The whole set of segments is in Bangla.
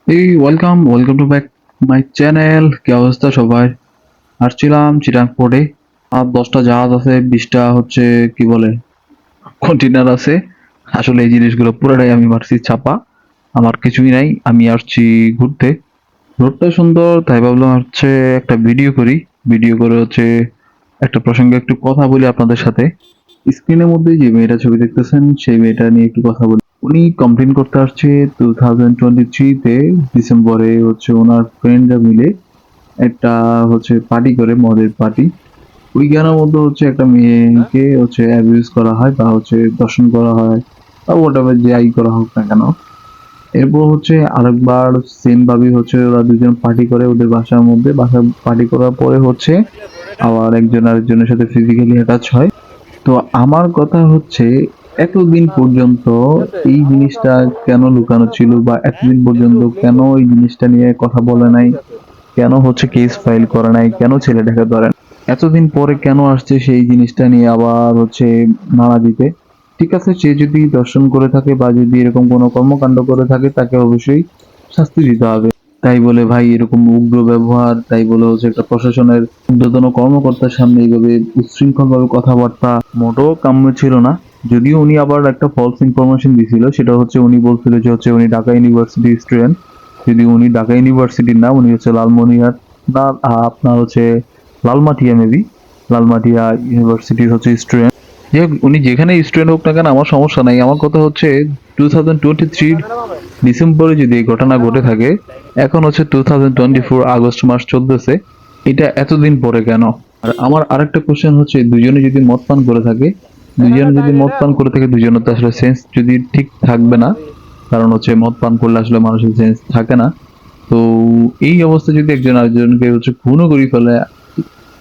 এই welcome to back my channel. কি অবস্থা সবাই? আসছিলাম চিরাং পোর্টে। আর 10টা জাহাজ আছে, 20টা হচ্ছে কি বলে কন্টেনার আছে। আসলে এই জিনিসগুলো পুরোটাই আমি মারছি ছাপা। আমার কিছুই নাই, আমি আসছি ঘুরতে। রোডটা সুন্দর তাই ভাবলাম হচ্ছে একটা ভিডিও করি। ভিডিও করে হচ্ছে একটা প্রসঙ্গে একটু কথা বলি আপনাদের সাথে। স্ক্রিনের মধ্যে যে মেয়েটা ছবি দেখতেছেন সেই মেয়েটা নিয়ে একটু কথা বলি। উনি কমপ্লেন করতে আসছে 2023-তে ডিসেম্বরে হচ্ছে ওনার ফ্রেন্ডরা মিলে একটা হচ্ছে পার্টি করে, মদের পার্টি। ওইখানের মধ্যে হচ্ছে একটা মেয়েকে হচ্ছে অ্যাবিউজ করা হয় বা হচ্ছে দর্শন করা হয় বা হোয়াটএভার যাই করা হোক না কেন। এরপর হচ্ছে আরেকবার সেম ভাবে হচ্ছে ওরা দুজন পার্টি করে ওদের বাসার মধ্যে। বাসা পার্টি করার পরে হচ্ছে আবার একজন আরেকজনের সাথে ফিজিক্যালি অ্যাটাচ হয়। তো আমার কথা হচ্ছে এতদিন পর্যন্ত এই জিনিসটা কেন লুকানো ছিল বা এতদিন পর্যন্ত কেন এই জিনিসটা নিয়ে কথা বলে নাই, কেন হচ্ছে কেস ফাইল করে নাই, কেন ছেলেটাকে ধরেন এতদিন পরে কেন আসছে সেই জিনিসটা নিয়ে আবার হচ্ছে নাড়া দিতে। ঠিক আছে, সে যদি দর্শন করে থাকে বা যদি এরকম কোনো কর্মকাণ্ড করে থাকে তাকে অবশ্যই শাস্তি দিতে হবে। তাই বলে ভাই এরকম উগ্র ব্যবহার, তাই বলে হচ্ছে একটা প্রশাসনের ঊর্ধ্বতন কর্মকর্তার সামনে এইভাবে উচ্ছৃঙ্খল ভাবে কথাবার্তা মোটেও কাম্য ছিল না। যদিও উনি আবার একটা ফলস ইনফরমেশন দিছিল, সেটা হচ্ছে উনি বলছিল যে হচ্ছে উনি ঢাকা ইউনিভার্সিটির স্টুডেন্ট। যদি উনি ঢাকা ইউনিভার্সিটির না, উনি হচ্ছে লালমনিরহাট না, আপনার হচ্ছে লালমাটিয়া মেবি, লালমাটিয়া ইউনিভার্সিটির হচ্ছে স্টুডেন্ট। যাই হোক, উনি যেখানে স্টুডেন্ট হোক না কেন আমার সমস্যা নাই। আমার কথা হচ্ছে 2023 ডিসেম্বরে যদি এই ঘটনা ঘটে থাকে, এখন হচ্ছে 2024 আগস্ট মাস চলতেছে, এটা এতদিন পরে কেন? আর আমার আরেকটা কোশ্চেন হচ্ছে, দুজনে যদি মদ পান করে থাকে, দুজনে তো আসলে সেন্স যদি ঠিক থাকবে না। কারণ হচ্ছে মদ পান করলে আসলে মানুষের সেন্স থাকে না। তো এই অবস্থা যদি একজন আরেকজনকে হচ্ছে খুনও করে ফেলে,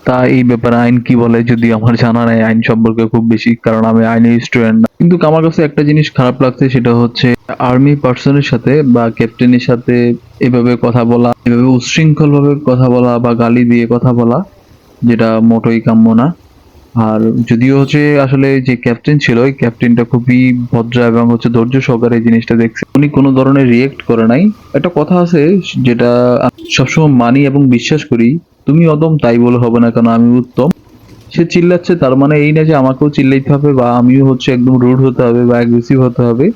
তা এই ব্যাপারে আইন কি বলে যদি আমার জানা নাই আইন সম্পর্কে খুব বেশি, কারণ আমি আইনের স্টুডেন্ট না। কিন্তু আমার কাছে একটা জিনিস খারাপ লাগছে, সেটা হচ্ছে আর্মি পার্সনের সাথে বা ক্যাপ্টেনের সাথে এভাবে কথা বলা, এভাবে উচ্ছৃঙ্খল ভাবে কথা বলা বা গালি দিয়ে কথা বলা, যেটা মোটেই কাম্য না। আর যদিও হচ্ছে আসলে যে ক্যাপ্টেন ছিল, ওই ক্যাপ্টেনটা খুবই ভদ্র এবং হচ্ছে ধৈর্য সহকারে এই জিনিসটা দেখছে, উনি কোনো ধরনের রিয়েক্ট করে নাই। একটা কথা আছে যেটা আমি সবসময় মানি এবং বিশ্বাস করি, তুমি অদম তাই বলে হবে না কেন আমি উত্তম। সে চিল্লাচ্ছে তার মানে এই না যে আমাকেও চিল্লাইতে হবে বা আমিও হচ্ছে একদম রুড হতে হবে বা অ্যাগ্রেসিভ হতে হবে।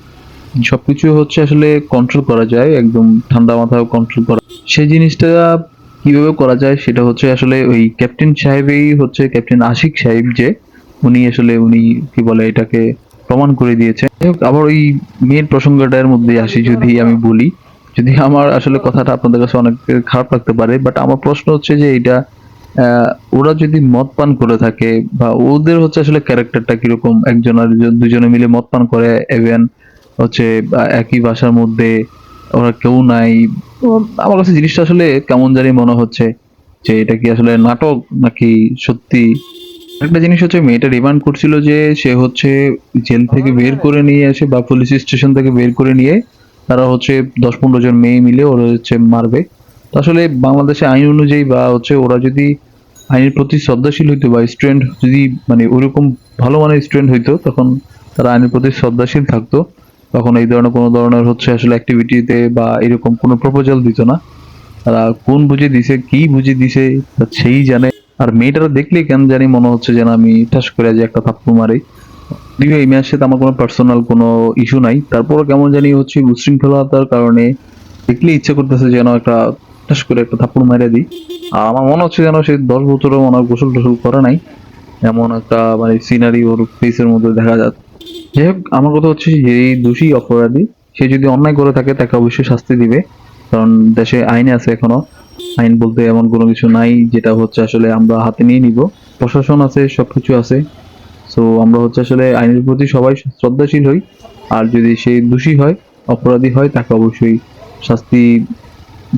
সবকিছু হচ্ছে আসলে কন্ট্রোল করা যায়, একদম ঠান্ডা মাথায় কন্ট্রোল করা। সেই জিনিসটা কিভাবে করা যায় সেটা হচ্ছে আসলে ওই ক্যাপ্টেন সাহেবই হচ্ছে, ক্যাপ্টেন আশিক সাহেব যে, উনি কি বলে এটাকে প্রমাণ করে দিয়েছে। যাই হোক, আবার ওই মেয়ের প্রসঙ্গটার মধ্যে আসি, যদি আমি বলি, যদি আমার আসলে কথাটা আপনাদের কাছে অনেক খারাপ লাগতে পারে, বাট আমার প্রশ্ন হচ্ছে যে এটা ওরা যদি মদ পান করে থাকে বা ওদের হচ্ছে আসলে ক্যারেক্টারটা কিরকম, একজন আর দুজনে মিলে মদ পান করে, ইভেন হচ্ছে একই বাসার মধ্যে ওরা কেউ নাই। তো আমার কাছে জিনিসটা আসলে কেমন জানি মনে হচ্ছে যে এটা কি আসলে নাটক নাকি সত্যি। একটা জিনিস হচ্ছে মেয়েটা রিমান্ড করছিল যে সে হচ্ছে জেল থেকে বের করে নিয়ে এসে বা পুলিশ স্টেশন থেকে বের করে নিয়ে তারা হচ্ছে 10-15 জন মেয়ে মিলে ওরা হচ্ছে মারবে। তো আসলে বাংলাদেশে আইন অনুযায়ী বা হচ্ছে ওরা যদি আইনের প্রতি শ্রদ্ধাশীল হইতো বা স্টুডেন্ট যদি মানে ওইরকম ভালো মানের স্টুডেন্ট হইতো, তখন তারা আইনের প্রতি শ্রদ্ধাশীল থাকতো, তখন এই ধরনের কোনো ধরনের হচ্ছে আসলে অ্যাক্টিভিটিতে বা এরকম কোনো প্রপোজাল দিত না। তারা কোন বুঝে দিছে, কি বুঝে দিছে তা সেই জানে। আর মেয়েটারা দেখলেই কেন জানি মনে হচ্ছে যেন আমি ঠাস করে যে একটা থাপ্পড় মারি। যদিও এই মেয়ের সাথে আমার কোনো পার্সোনাল কোনো ইস্যু নাই, তারপরও কেমন জানি হচ্ছে উচ্ছৃঙ্খলতার কারণে দেখলে ইচ্ছে করতেছে যেন একটা ঠাস করে একটা থাপ্পড় মারিয়ে দিই। আর আমার মনে হচ্ছে যেন সে 10 বছরও মনে হয় গোসল টোসল করে নাই, এমন একটা মানে সিনারি ওর ফেসের মধ্যে দেখা যাচ্ছে। যাই হোক, আমার কথা হচ্ছে যে এই দোষী অপরাধী, সে যদি অন্যায় করে থাকে তাকে অবশ্যই শাস্তি দিবে। কারণ দেশে আইন আছে এখনো। আইন বলতে এমন কোনো কিছু নাই যেটা হচ্ছে আসলে আমরা হাতে নিয়ে নিব। প্রশাসন আছে, সবকিছু আছে। সো আমরা হচ্ছে আসলে আইনের প্রতি সবাই শ্রদ্ধাশীল হই। আর যদি সে দোষী হয়, অপরাধী হয়, তাকে অবশ্যই শাস্তি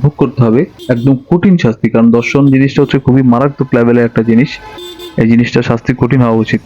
ভোগ করতে হবে, একদম কঠিন শাস্তি। কারণ দর্শন জিনিসটা হচ্ছে খুবই মারাত্মক লেভেলের একটা জিনিস। এই জিনিসটা শাস্তি কঠিন হওয়া উচিত।